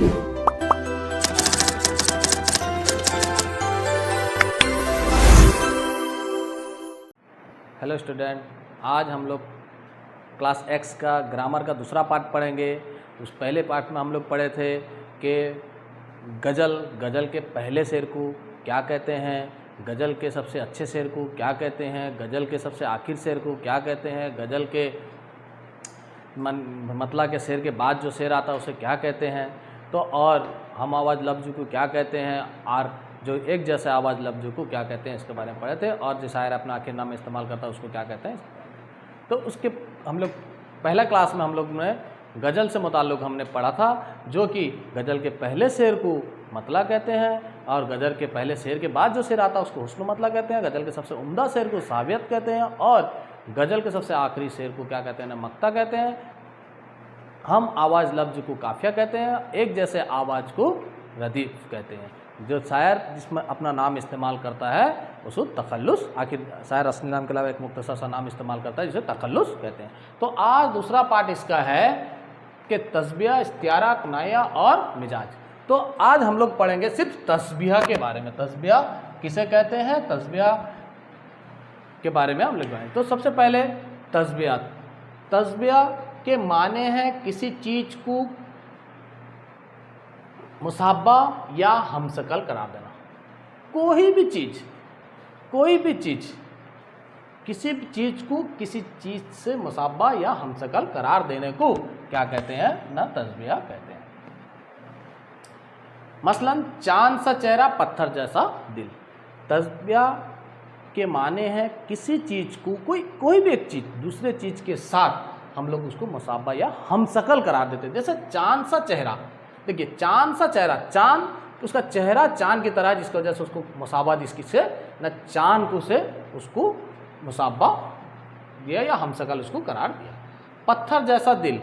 Hello student, आज हम लोग क्लास एक्स का ग्रामर का दूसरा पार्ट पढ़ेंगे। उस पहले पार्ट में हम लोग पढ़े थे कि गज़ल के पहले शेर को क्या कहते हैं, गज़ल के सबसे अच्छे शेर को क्या कहते हैं, गज़ल के सबसे आखिर शेर को क्या कहते हैं, गज़ल के मतलब के शेर के बाद जो शेर आता है उसे क्या कहते हैं। तो और हम आवाज़ लफ्ज़ को क्या कहते हैं और जो एक जैसे आवाज़ लफ्ज़ को क्या कहते हैं, इसके बारे में पढ़े थे। और जो शायर अपना आखिर नाम इस्तेमाल करता है उसको क्या कहते हैं। तो उसके हम लोग पहला क्लास में हम लोग ने गज़ल से मुताल्लिक़ हमने पढ़ा था, जो कि गज़ल के पहले शेर को मतला कहते हैं और गज़ल के पहले शेर के बाद जो शेर आता है उसको हुस्न मतला कहते हैं, गज़ल के सबसे उम्दा शेर को सावियत कहते हैं और गज़ल के सबसे आखिरी शेर को क्या कहते हैं, मक्ता कहते हैं। हम आवाज़ लफ्ज़ को काफ़िया कहते हैं, एक जैसे आवाज़ को रदीफ़ कहते हैं। जो शायर जिसमें अपना नाम इस्तेमाल करता है उसको तखल्लुस, आखिर शायर असली नाम के अलावा एक मुख्तसर सा नाम इस्तेमाल करता है जिसे तखल्लुस कहते हैं। तो आज दूसरा पार्ट इसका है कि तस्बिया, इस्तियारा, कनाया और मिजाज। तो आज हम लोग पढ़ेंगे सिर्फ तस्बिया के बारे में। तस्बिया किसे कहते हैं, तस्बिया के बारे में हम लोग पढ़ेंगे। तो सबसे पहले तस्बिया के माने हैं किसी चीज़ को मुसाबा या हमशक्ल करार देना। कोई भी चीज़ किसी भी चीज़ को किसी चीज़ से मुसाबा या हमशक्ल करार देने को क्या कहते हैं ना, तस्बिया कहते हैं। मसलन चांद सा चेहरा, पत्थर जैसा दिल। तस्बिया के माने हैं किसी चीज़ को कोई भी एक चीज़ दूसरे चीज़ के साथ हम लोग उसको मुसाबा या हमशक्ल करार देते हैं। जैसे चांद सा चेहरा, देखिए चांद सा चेहरा, चांद उसका चेहरा चांद की तरह, जिसकी वजह से उसको मुसाबा जिसकी से न चांद को से उसको मुसाबा दिया या हमशक्ल उसको करार दिया। पत्थर जैसा दिल,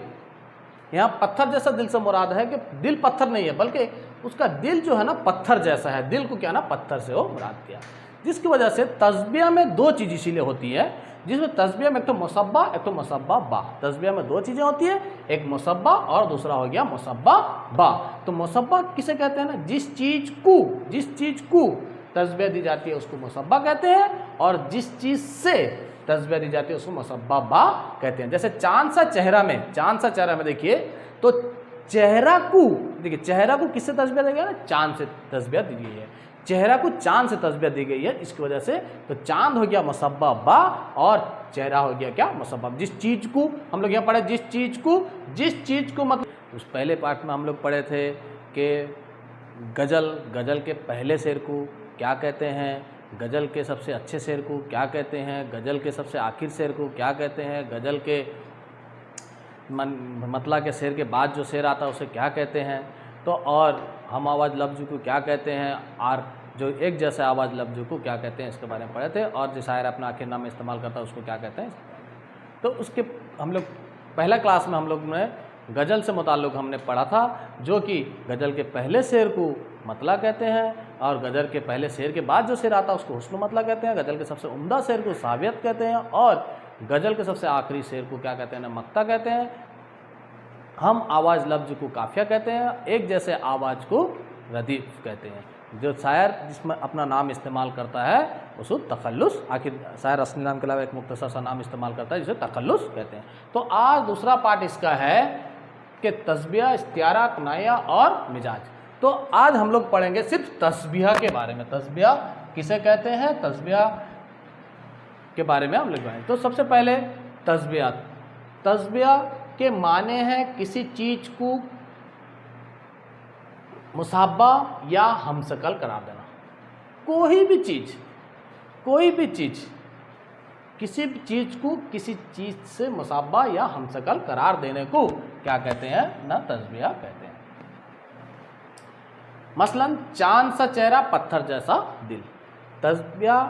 यहाँ पत्थर जैसा दिल से मुराद है कि दिल पत्थर नहीं है बल्कि उसका दिल जो है ना पत्थर जैसा है। दिल को क्या ना पत्थर से वो मुराद किया, जिसकी वजह से तस्बिया में दो चीज़ इसीलिए होती है, जिसमें तस्बिया में एक तो मुसब्बा, एक तो मुसब्बा बा। तस्बिया में दो चीज़ें होती है, एक मुसब्बा और दूसरा हो गया मुसब्बा बा। तो मुसब्बा किसे कहते हैं ना, जिस चीज़ को तस्बिया दी जाती है उसको मुसब्बा कहते हैं और जिस चीज़ से तस्बिया दी जाती है उसको मुसब्बा बा कहते हैं। जैसे चांद सा चेहरा में देखिए, तो चेहरा को किससे तस्बिया दी गई है ना, चांद से तस्बिया दी गई है। चेहरा को चांद से तस्बिया दी गई है, इसकी वजह से तो चांद हो गया मुसब्बा बा और चेहरा हो गया क्या, मुसब्बा। जिस चीज़ को हम लोग यहाँ पढ़े, जिस चीज़ को मतलब उस पहले पार्ट में हम लोग पढ़े थे कि गज़ल के पहले शेर को क्या कहते हैं, गज़ल के सबसे अच्छे शेर को क्या कहते हैं, गज़ल के सबसे आखिर शेर को क्या कहते हैं, गज़ल के मतलब के शेर के बाद जो शेर आता है उसे क्या कहते हैं। तो और हम आवाज़ लफ्ज़ को क्या कहते हैं और जो एक जैसे आवाज़ लफ्ज़ को क्या कहते हैं, इसके बारे में पढ़े थे। और जो शायर अपना आखिर नाम इस्तेमाल करता है उसको क्या कहते हैं। तो उसके हम लोग पहला क्लास में हम लोग ने गज़ल से मुताल्लिक़ हमने पढ़ा था, जो कि गज़ल के पहले शेर को मतला कहते हैं और गज़ल के पहले शेर के बाद जो शेर आता है उसको हुस्न मतला कहते हैं, गज़ल के सबसे उम्दा शेर को सावियत कहते हैं और गज़ल के सबसे आखिरी शेर को क्या कहते हैं ना, मक्ता कहते हैं। हम आवाज़ लफ्ज़ को काफ़िया कहते हैं, एक जैसे आवाज़ को रदीफ़ कहते हैं। जो शायर जिसमें अपना नाम इस्तेमाल करता है उसको तखल्लुस, आखिर शायर असली नाम के अलावा एक मुख्तसर सा नाम इस्तेमाल करता है जिसे तखल्लुस कहते हैं। तो आज दूसरा पार्ट इसका है कि तस्बिया, इस्तियारा, कनाया और मिजाज। तो आज हम लोग पढ़ेंगे सिर्फ तस्बिया के बारे में। तस्बिया किसे कहते हैं, तस्बिया के बारे में हम लोग पढ़ेंगे। तो सबसे पहले तस्बिया के माने हैं किसी चीज़ को मुसाबा या हमशक्ल करार देना। कोई भी चीज़ किसी भी चीज़ को किसी चीज़ से मुसाबा या हमशक्ल करार देने को क्या कहते हैं ना, तस्बिया कहते हैं। मसलन चांद सा चेहरा, पत्थर जैसा दिल। तस्बिया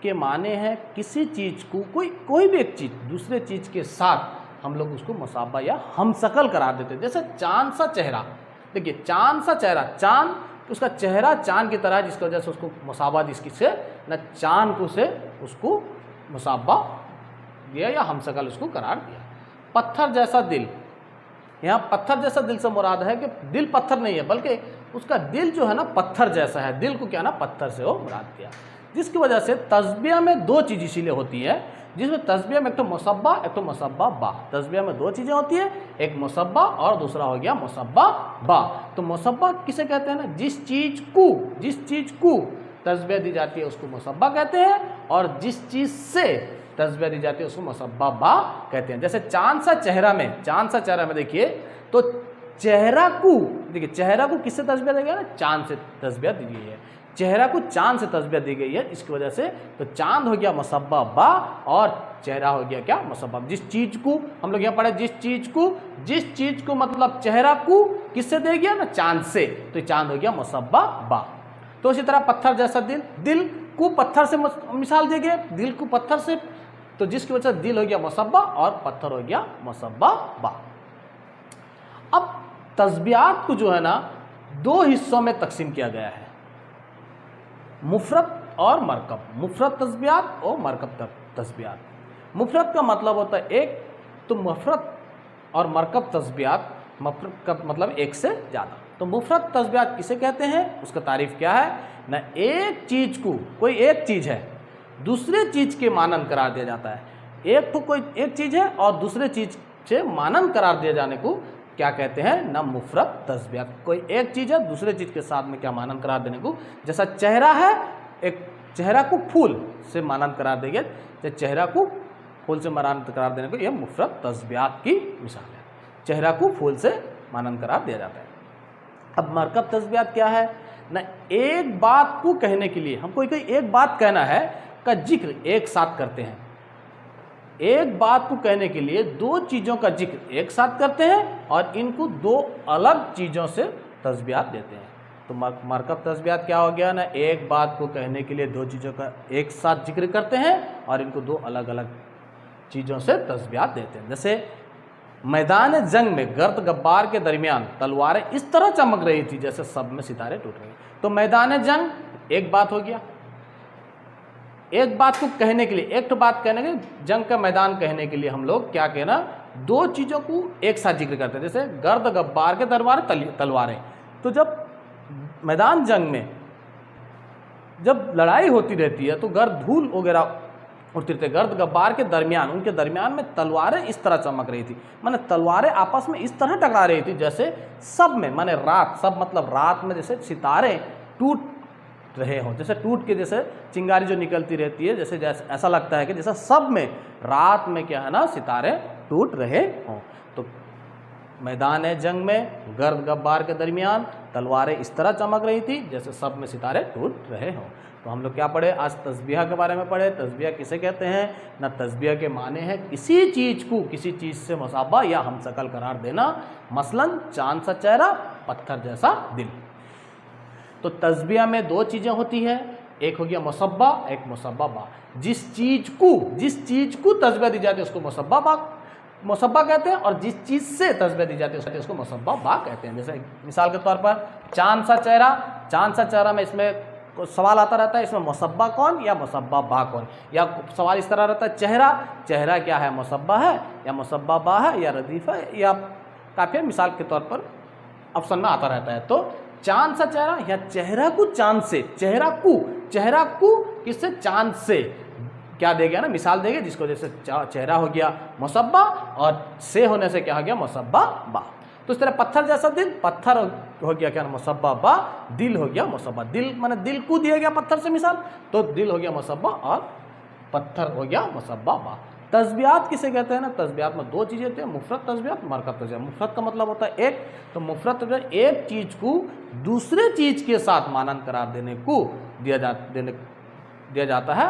के माने हैं किसी चीज़ को कोई भी एक चीज़ दूसरे चीज़ के साथ हम लोग उसको मुसाबा या हमशक्ल करार देते हैं। जैसे चांद सा चेहरा, देखिए चांद सा चेहरा, चांद उसका चेहरा चांद की तरह, जिसकी वजह से उसको मुसाबा जिसकी से न चांद को से उसको मुसाबा दिया या हमशक्ल उसको करार दिया। पत्थर जैसा दिल, यहाँ पत्थर जैसा दिल से मुराद है कि दिल पत्थर नहीं है, बल्कि उसका दिल जो है ना पत्थर जैसा है, दिल को क्या ना पत्थर से वो मुराद किया, जिसकी वजह से तस्बिया में दो चीज़ इसीलिए होती है, जिसमें तस्बिया में एक तो मुसब्बा एक तो मुसब्बा बा। तस्बिया में दो चीज़ें होती है, एक मुसब्बा और दूसरा हो गया मुसब्बा बा। तो मुसब्बा किसे कहते हैं ना, जिस चीज़ को तस्बिया दी जाती है उसको मुसब्बा कहते हैं, और जिस चीज़ से तस्बिया दी जाती है उसको मुसब्बा बा कहते हैं। जैसे चांद सा चेहरा में देखिए, तो चेहरा को किससे तस्बिया दी गई है ना, चांद से तस्बिया दी गई है, चेहरा को चांद से तस्बिया दी गई है, इसकी वजह से तो चांद हो गया मुसब्बा बा और चेहरा हो गया क्या, मुसब्बा। जिस चीज़ को हम लोग यहाँ पढ़े, जिस चीज़ को मतलब चेहरा को किससे दे गया ना, चांद से, तो चांद हो गया मुसब्बा बा। तो इसी तरह पत्थर जैसा दिल को पत्थर से मिसाल दी गई, दिल को पत्थर से, तो जिसकी वजह से दिल हो गया मुसब्बा और पत्थर हो गया मुसब्बा बा। अब तस्बियात को जो है ना दो हिस्सों में तकसीम किया गया है, मुफरद और मरकब, मुफरद तस्बियात और मरकब तस्बियात। मुफरद का मतलब होता है एक, तो मुफरद और मरकब तस्बियात, मुफरद का मतलब एक से ज़्यादा। तो मुफरद तस्बियात किसे कहते हैं, उसका तारीफ क्या है ना, एक चीज़ को, कोई एक चीज़ है दूसरे चीज़ के मानन करार दिया जाता है, कोई एक चीज़ है और दूसरे चीज़ से मानन करार दिए जाने को क्या कहते हैं ना, मुफरद तस्बियात। कोई एक चीज़ है दूसरे चीज़ के साथ में क्या मानन करार देने को, जैसा चेहरा है, एक चेहरा को फूल से मानन करार देंगे, तो चेहरा को फूल से मानन करार देने को यह मुफरद तस्बियात की मिसाल है, चेहरा को फूल से मानन करार दिया जाता है। अब मरकब तस्बियात क्या है ना, एक बात को कहने के लिए, हमको कोई एक बात कहना है का जिक्र एक साथ करते हैं, एक बात को कहने के लिए दो चीज़ों का जिक्र एक साथ करते हैं और इनको दो अलग चीज़ों से तस्बियात देते हैं। तो मरकब तस्बियात क्या हो गया ना, एक बात को कहने के लिए दो चीज़ों का एक साथ जिक्र करते हैं और इनको दो अलग अलग चीज़ों से तस्बियात देते हैं। जैसे मैदान जंग में गर्द गब्बार के दरमियान तलवारें इस तरह चमक रही थी जैसे सब में सितारे टूट रहे। तो मैदान जंग एक बात हो गया, एक बात को कहने के लिए, एक तो बात कहने के, जंग का मैदान कहने के लिए हम लोग क्या कहना, दो चीज़ों को एक साथ जिक्र करते हैं। जैसे गर्द गब्बार के दरबार तलवारें, तो जब मैदान जंग में जब लड़ाई होती रहती है तो गर्द धूल वगैरह उड़ती रहती है, गर्द गब्बार के दरमियान, उनके दरमियान में तलवारें इस तरह चमक रही थी, माने तलवारें आपस में इस तरह टकरा रही थी जैसे सब में, माने रात, सब मतलब रात में जैसे सितारे टूट रहे हों, जैसे टूट के जैसे चिंगारी जो निकलती रहती है, जैसे ऐसा लगता है कि जैसा सब में रात में क्या है ना सितारे टूट रहे हों। तो मैदान जंग में गर्द गब्बार के दरमियान तलवारें इस तरह चमक रही थी जैसे सब में सितारे टूट रहे हों। तो हम लोग क्या पढ़े आज, तस्बिया के बारे में पढ़े। तस्बिया किसे कहते हैं ना, तस्बिया के माने हैं किसी चीज़ को किसी चीज़ से मुसाबा या हमशक्ल करार देना, मसलन चांद सा चेहरा, पत्थर जैसा दिल। तो तस्बिया में दो चीज़ें होती है, एक हो गया मुसब्बा, एक मुसब्बा बा। जिस चीज़ को तस्बिया दी जाती है उसको मुसब्बा कहते हैं, और जिस चीज़ से तस्बिया दी जाती है उसको मुसब्बा बा कहते हैं। जैसे मिसाल के तौर पर चांद सा चेहरा में इसमें सवाल आता रहता है, इसमें मुसब्बा कौन या मुसब्बा बा कौन, या सवाल इस तरह रहता है, चेहरा क्या है, मुसब्बा है या मुसब्बा बा है या रदीफ है या काफिया, मिसाल के तौर पर ऑप्शन में आता रहता है। तो चांद सा चेहरा या चेहरा को चांद से, चेहरा को किससे, चांद से क्या देगा ना, मिसाल देगा, जिसको जैसे चेहरा हो गया मुसब्बा और से होने से क्या हो गया, मुसब्बा बा। तो इस तरह पत्थर जैसा दिल, पत्थर हो गया क्या, मुसब्बा बा, दिल हो गया मुसब्बा। दिल माने दिल को दिया गया पत्थर से मिसाल, तो दिल हो गया मुसब्बा और पत्थर हो गया मुसब्बा बा। तस्बियात किसे कहते हैं ना, तस्बियात में दो चीज़ें होती हैं, मुफरद तस्बियात, मरकब तस्बियात। मुफरद का मतलब होता है एक, तो मुफरद तस्बियात एक चीज़ को दूसरे चीज़ के साथ मानन करार देने को दिया जाता है,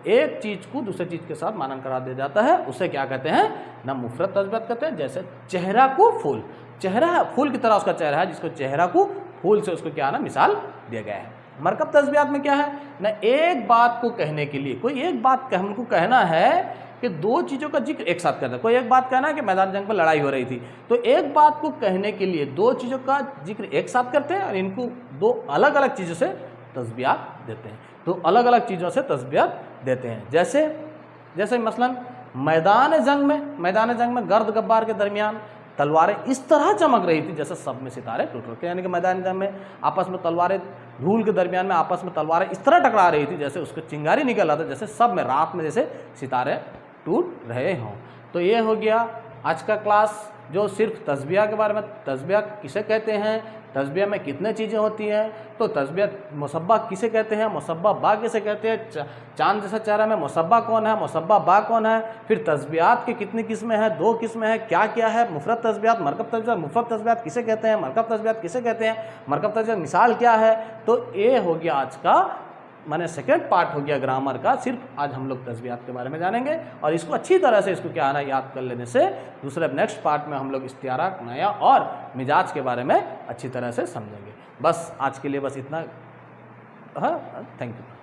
एक चीज़ को दूसरे चीज़ के साथ मानन करार दिया जाता है, उसे क्या कहते हैं ना, मुफरद तस्बियात कहते हैं। जैसे चेहरा को फूल, चेहरा है फूल की तरह उसका चेहरा है, जिसको चेहरा को फूल से उसको क्या है ना मिसाल दिया गया है। मरकब तस्बियात में क्या है ना, एक बात को कहने के लिए, कोई एक बात हमको कहना है कि दो चीज़ों का जिक्र एक साथ करता है। कोई एक बात कहना है कि मैदान जंग पर लड़ाई हो रही थी, तो एक बात को कहने के लिए दो चीज़ों का जिक्र एक साथ करते हैं और इनको दो अलग अलग चीज़ों से तस्बियात देते हैं, तो अलग अलग चीज़ों से तस्बियात देते हैं। जैसे मसलन मैदान जंग में गर्द गब्बार के दरमियान तलवारें इस तरह चमक रही थी जैसे सब में सितारे टूट रहे थे, यानी कि मैदान जंग में आपस में तलवारें, धूल के दरमियान में आपस में तलवारें इस तरह टकरा रही थी जैसे उसको चिंगारी निकल रहा था, जैसे सब में रात में जैसे सितारे टूट रहे हों। तो ये हो गया आज का क्लास जो सिर्फ तस्बिया के बारे में, तस्बिया किसे कहते हैं, तस्बिया में कितने चीज़ें होती हैं, तो तस्बिया मुसब्बा किसे कहते हैं, मुसब्बा बा किसे कहते हैं, चांद जैसा चेहरा में मुसब्बा कौन है, मुसब्बा बा कौन है, फिर तस्बियात की कितनी किस्में हैं, 2 किस्में हैं, क्या क्या है, मुफरद तस्बियात, मरकब तस्बियात, मुफरद तस्बियात किसे कहते हैं, मरकब तस्बियात किसे कहते हैं, मरकब तस्बियात मिसाल क्या है। तो ये हो गया आज का माने सेकेंड पार्ट हो गया ग्रामर का, सिर्फ आज हम लोग तस्बियात के बारे में जानेंगे और इसको अच्छी तरह से इसको क्या है ना याद कर लेने से दूसरे नेक्स्ट पार्ट में हम लोग इस्तिआरा, नया और मिजाज के बारे में अच्छी तरह से समझेंगे। बस आज के लिए बस इतना। हाँ, थैंक यू।